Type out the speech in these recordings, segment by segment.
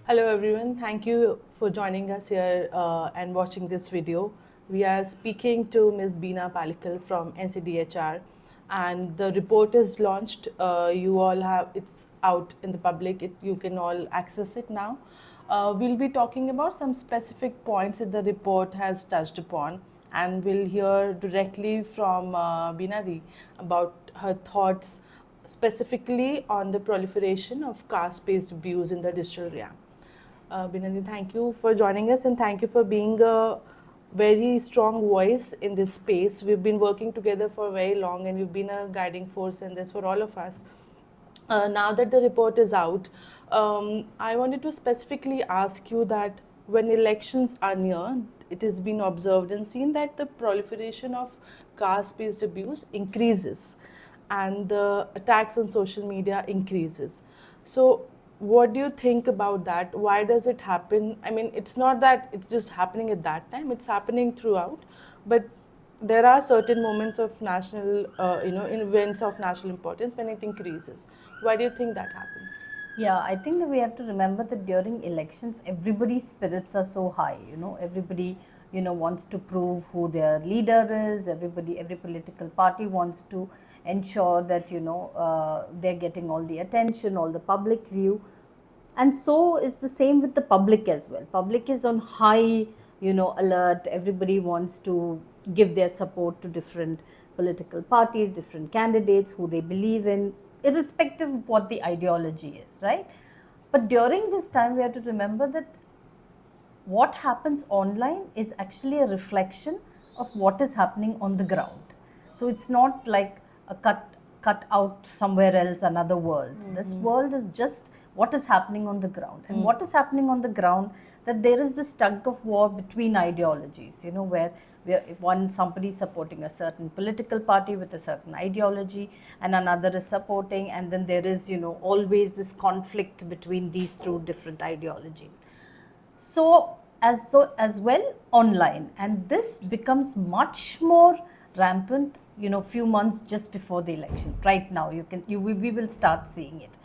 Hello everyone, thank you for joining us here and watching this video. We are speaking to Ms. Beena Pallical from NCDHR, and the report is launched. You all have it's out in the public. You can all access it now. We'll be talking about some specific points that the report has touched upon, and we'll hear directly from Beena Di about her thoughts specifically on the proliferation of caste-based abuse in the digital realm. Binani, thank you for joining us and thank you for being a very strong voice in this space. We've been working together for very long and you've been a guiding force in this for all of us. Now that the report is out, I wanted to specifically ask you that when elections are near, it has been observed and seen that the proliferation of caste-based abuse increases and the attacks on social media increases. So what do you think about that? Why does it happen? I mean, it's not that it's just happening at that time, it's happening throughout, but there are certain moments of national, events of national importance when it increases. Why do you think that happens? Yeah, I think that we have to remember that during elections, everybody's spirits are so high. Everybody, wants to prove who their leader is. Every political party wants to ensure that, they're getting all the attention, all the public view. And so is the same with the public as well. Public is on high, alert. Everybody wants to give their support to different political parties, different candidates who they believe in, irrespective of what the ideology is, right? But during this time, we have to remember that what happens online is actually a reflection of what is happening on the ground. So it's not like a cut out somewhere else, another world. This world is just what is happening on the ground. And what is happening on the ground, that there is this tug of war between ideologies, where somebody is supporting a certain political party with a certain ideology and another is supporting, and then there is always this conflict between these two different ideologies. So as well online, and this becomes much more rampant few months just before the election. Right now we will start seeing it,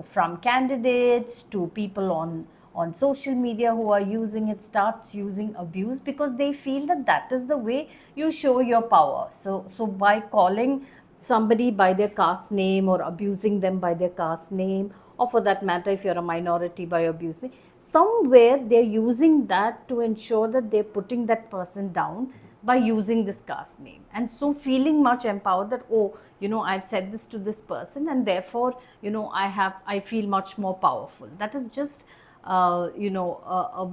from candidates to people on social media who are using it, starts using abuse, because they feel that that is the way you show your power. So by calling somebody by their caste name or abusing them by their caste name, or for that matter if you're a minority, by abusing somewhere, they're using that to ensure that they're putting that person down by using this caste name, and so feeling much empowered that, oh, I've said this to this person and therefore I feel much more powerful. That is just a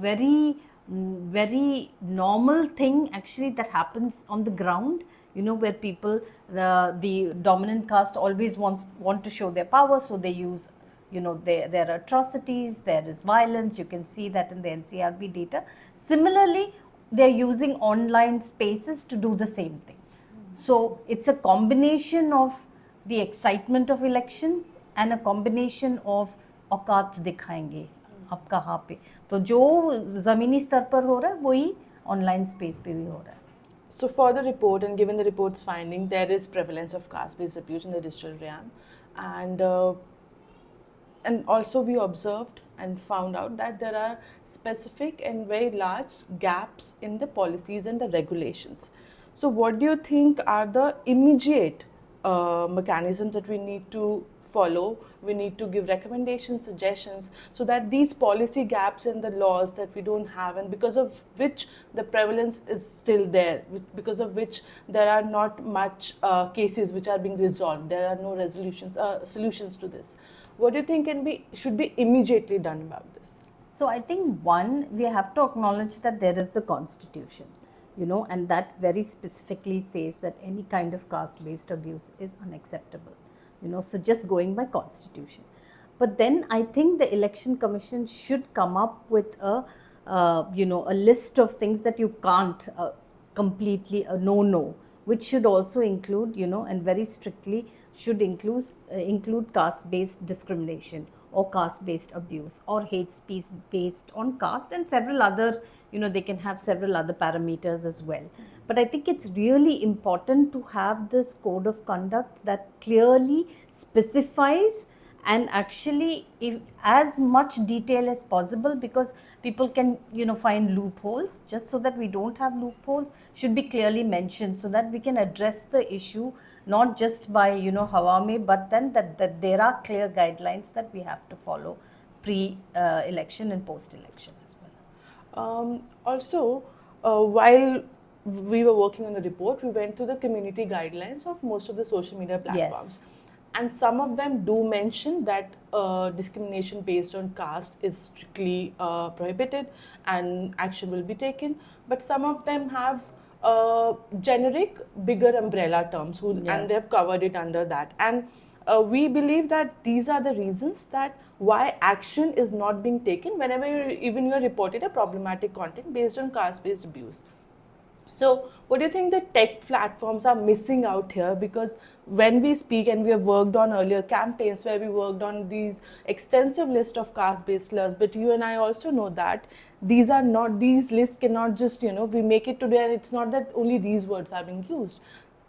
very normal thing actually that happens on the ground, where people, the dominant caste always want to show their power, so they use, there are atrocities, there is violence. You can see that in the NCRB data. Similarly, they're using online spaces to do the same thing. So it's a combination of the excitement of elections and a combination of औकात दिखाएंगे आप कहाँ पे, तो जो ज़मीनी स्तर पर हो रहा है वही ऑनलाइन स्पेस पे भी हो रहा है. So for the report and given the report's finding, there is prevalence of caste-based abuse in the digital realm, and also we observed and found out that there are specific and very large gaps in the policies and the regulations. So what do you think are the immediate mechanisms that we need to follow? We need to give recommendations, suggestions, so that these policy gaps in the laws that we don't have, and because of which the prevalence is still there, because of which there are not much cases which are being resolved, there are no solutions to this. What do you think should be immediately done about this? So I think one, we have to acknowledge that there is the constitution, and that very specifically says that any kind of caste-based abuse is unacceptable, so just going by constitution. But then I think the election commission should come up with a list of things that you can't completely a no, which should also include, and very strictly should include caste-based discrimination or caste-based abuse or hate speech based on caste, and several other, they can have several other parameters as well. But I think it's really important to have this code of conduct that clearly specifies and actually if as much detail as possible, because people can find loopholes. Just so that we don't have loopholes, should be clearly mentioned so that we can address the issue, not just by hawame, but then that there are clear guidelines that we have to follow pre election and post election as well. Also, while we were working on the report, we went to the community guidelines of most of the social media platforms. Yes. And some of them do mention that discrimination based on caste is strictly prohibited and action will be taken. But some of them have generic, bigger umbrella terms, Yeah. and they've covered it under that. And we believe that these are the reasons that why action is not being taken whenever you're reported a problematic content based on caste-based abuse. So, what do you think the tech platforms are missing out here? Because when we speak, and we have worked on earlier campaigns where we worked on these extensive list of caste-based slurs, but you and I also know that these lists cannot just, we make it today and it's not that only these words are being used.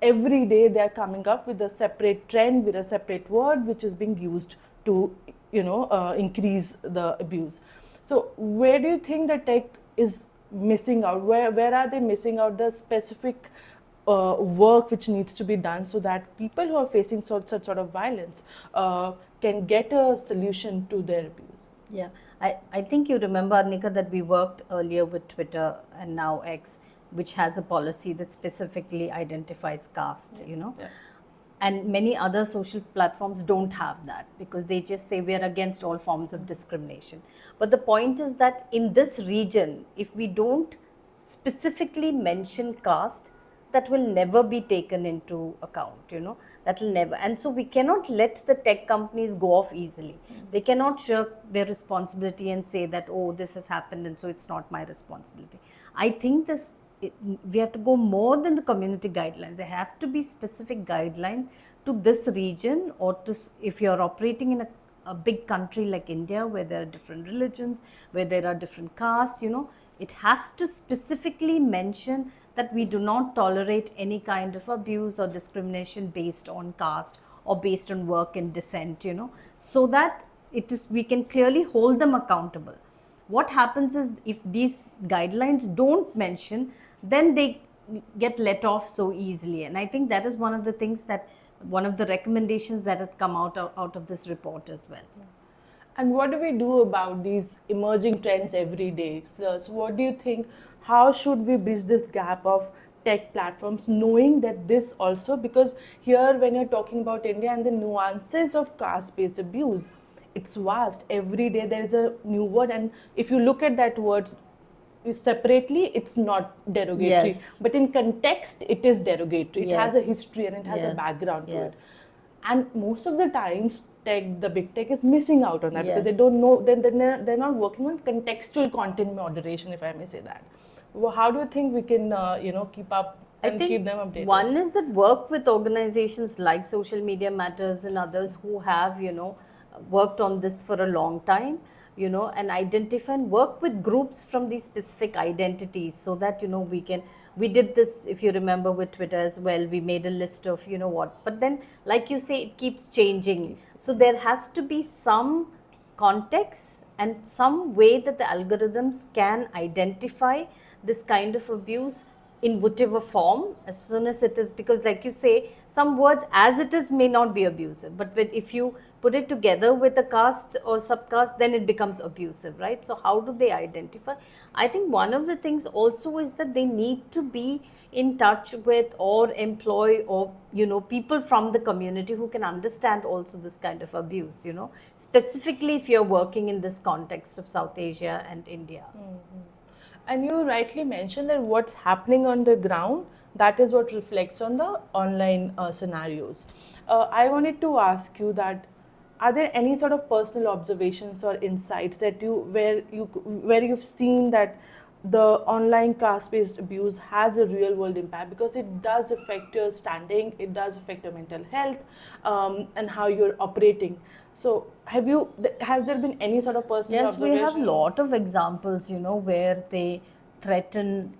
Every day they are coming up with a separate trend, with a separate word which is being used to, increase the abuse. So, where do you think the tech is missing out? Where are they missing out the specific work which needs to be done so that people who are facing such sort of violence can get a solution to their abuse? Yeah, I think you remember, Arnika, that we worked earlier with Twitter and now X, which has a policy that specifically identifies caste, Yeah. and many other social platforms don't have that, because they just say we are against all forms of discrimination. But the point is that in this region, if we don't specifically mention caste, that will never be taken into account, that will never. And so we cannot let the tech companies go off easily. They cannot shirk their responsibility and say that, oh, this has happened and so it's not my responsibility. I think we have to go more than the community guidelines. There have to be specific guidelines to this region, or to, if you're operating in a big country like India, where there are different religions, where there are different castes, it has to specifically mention that we do not tolerate any kind of abuse or discrimination based on caste or based on work and descent, so that we can clearly hold them accountable. What happens is, if these guidelines don't mention, then they get let off so easily. And I think that is one of the recommendations that had come out of this report as well. And what do we do about these emerging trends every day? So what do you think? How should we bridge this gap of tech platforms, knowing that this also, because here when you're talking about India and the nuances of caste-based abuse, it's vast. Every day there is a new word, and if you look at that word separately, it's not derogatory. Yes. But in context, it is derogatory. It has a Yes. history and it has a Yes. background to it. Yes. And most of the times, the big tech is missing out on that because they Yes. don't know. Then they're not working on contextual content moderation, if I may say that. Well, how do you think we can, keep up and keep them updated? One is that work with organizations like Social Media Matters and others who have, worked on this for a long time, and identify and work with groups from these specific identities, so that, we did this, if you remember, with Twitter as well. We made a list of, what, but then, like you say, it keeps changing. So there has to be some context and some way that the algorithms can identify this kind of abuse in whatever form, as soon as it is, because like you say, some words as it is may not be abusive, but if you put it together with a caste or subcaste, then it becomes abusive, right? So how do they identify? I think one of the things also is that they need to be in touch with or employ, or people from the community who can understand also this kind of abuse, specifically if you're working in this context of South Asia and India. Mm-hmm. And you rightly mentioned that what's happening on the ground, that is what reflects on the online scenarios. I wanted to ask you that, are there any sort of personal observations or insights that where you've seen that the online caste-based abuse has a real-world impact, because it does affect your standing, it does affect your mental health, and how you're operating. So, has there been any sort of personal observation? Yes, we have a lot of examples, where they threaten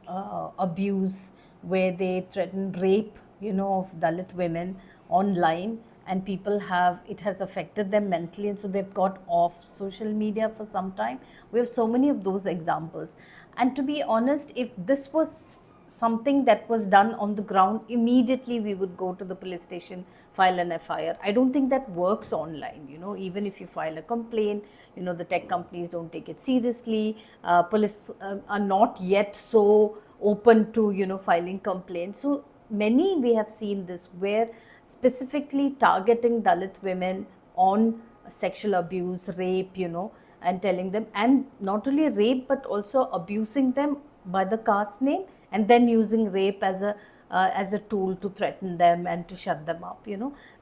abuse, where they threaten rape, of Dalit women online, and people have, it has affected them mentally, and so they've got off social media for some time. We have so many of those examples. And to be honest, if this was something that was done on the ground, immediately we would go to the police station, file an FIR. I don't think that works online. Even if you file a complaint, the tech companies don't take it seriously. Police are not yet so open to filing complaints. So many, we have seen this, where specifically targeting Dalit women on sexual abuse, rape, and telling them, and not only rape but also abusing them by the caste name, and then using rape as a tool to threaten them and to shut them up.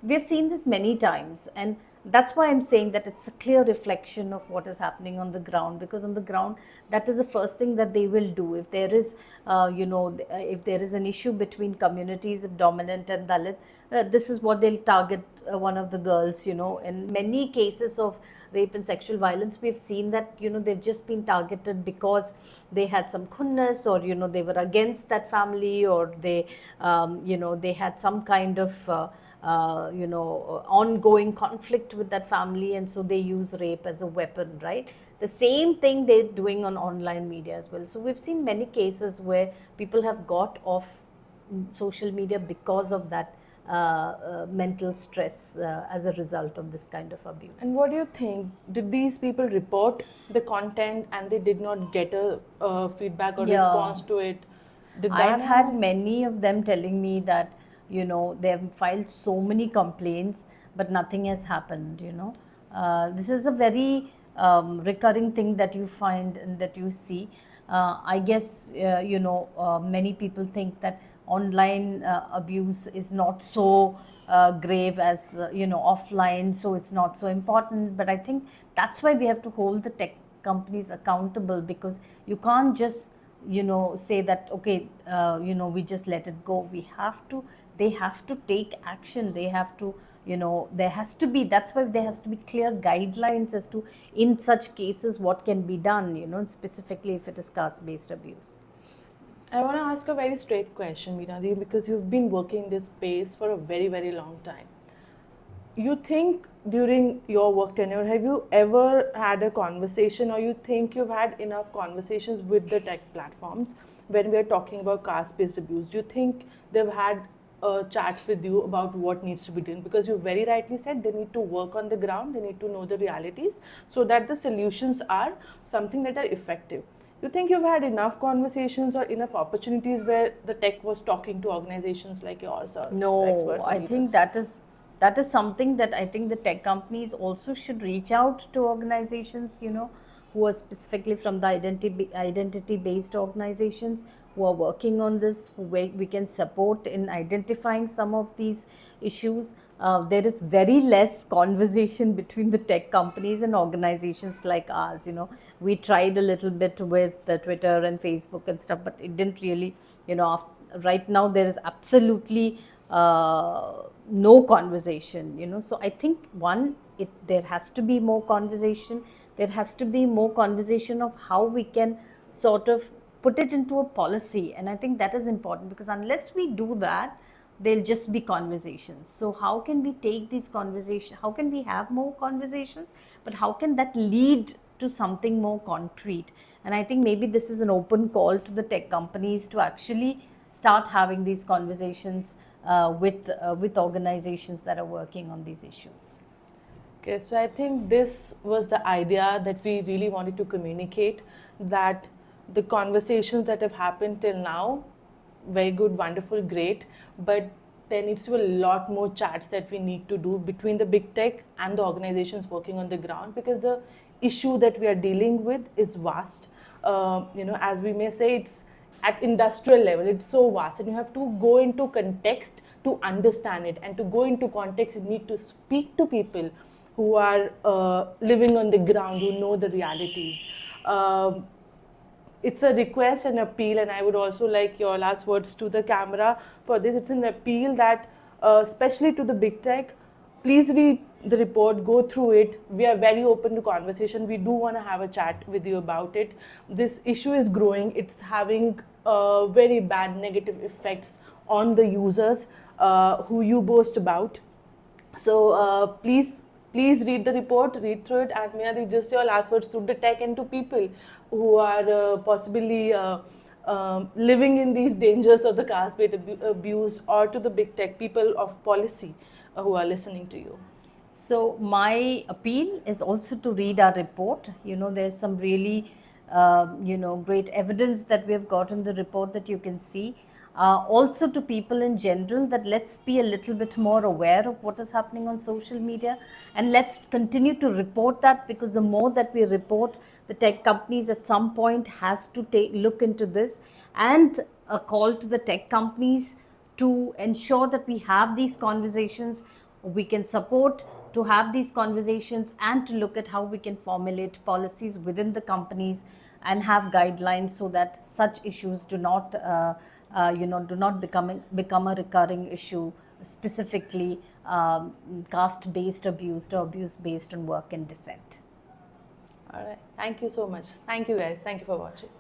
We have seen this many times, and that's why I'm saying that it's a clear reflection of what is happening on the ground, because on the ground, that is the first thing that they will do. If there is if there is an issue between communities of dominant and Dalit, this is what they'll target one of the girls. In many cases of rape and sexual violence, we've seen that they've just been targeted because they had some khunness, or they were against that family, or they they had some kind of ongoing conflict with that family, and so they use rape as a weapon, right? The same thing they're doing on online media as well. So we've seen many cases where people have got off social media because of that mental stress as a result of this kind of abuse. And what do you think? Did these people report the content and they did not get a feedback or response to it? Did that I've had many of them telling me that they have filed so many complaints, but nothing has happened. This is a very recurring thing that you find and that you see. I guess many people think that online abuse is not so grave as offline, so it's not so important. But I think that's why we have to hold the tech companies accountable, because you can't just say that, okay, we just let it go. They have to take action. They have to, there has to be, that's why there has to be clear guidelines as to, in such cases, what can be done, specifically if it is caste-based abuse. I want to ask a very straight question, Beena, because you've been working in this space for a very, very long time. You think during your work tenure, have you ever had a conversation, or you think you've had enough conversations with the tech platforms when we're talking about caste-based abuse? Do you think they've had chats with you about what needs to be done? Because you very rightly said they need to work on the ground, they need to know the realities so that the solutions are something that are effective. You think you've had enough conversations or enough opportunities where the tech was talking to organizations like yours or experts? No, I think that is something that I think the tech companies also should reach out to organizations, who are specifically from the identity-based organizations, who are working on this, who we can support in identifying some of these issues. There is very less conversation between the tech companies and organizations like ours. We tried a little bit with Twitter and Facebook and stuff, but it didn't really, right now there is absolutely no conversation. So I think there has to be more conversation. There has to be more conversation of how we can sort of put it into a policy, and I think that is important, because unless we do that, they'll just be conversations. So how can we take these conversations, how can we have more conversations, but how can that lead to something more concrete? And I think maybe this is an open call to the tech companies to actually start having these conversations with organizations that are working on these issues. Okay, so I think this was the idea that we really wanted to communicate, that the conversations that have happened till now, very good, wonderful, great, but there needs to be a lot more chats that we need to do between the big tech and the organizations working on the ground, because the issue that we are dealing with is vast. As we may say, it's at industrial level, it's so vast, and you have to go into context to understand it. And to go into context, you need to speak to people who are living on the ground, who know the realities. It's a request and appeal, and I would also like your last words to the camera for this. It's an appeal that, especially to the big tech, please read the report, go through it. We are very open to conversation. We do want to have a chat with you about it. This issue is growing. It's having very bad negative effects on the users who you boast about. So please read the report, read through it, and Mia, just your last words to the tech and to people who are possibly living in these dangers of the caste-based abuse, or to the big tech people of policy who are listening to you. So my appeal is also to read our report. There's some really, great evidence that we have got in the report that you can see. Also to people in general, that let's be a little bit more aware of what is happening on social media, and let's continue to report that, because the more that we report, the tech companies at some point has to look into this, and a call to the tech companies to ensure that we have these conversations. We can support to have these conversations, and to look at how we can formulate policies within the companies and have guidelines, so that such issues do not become a recurring issue, specifically caste based abuse or abuse based on work and dissent. All right. Thank you so much. Thank you, guys. Thank you for watching.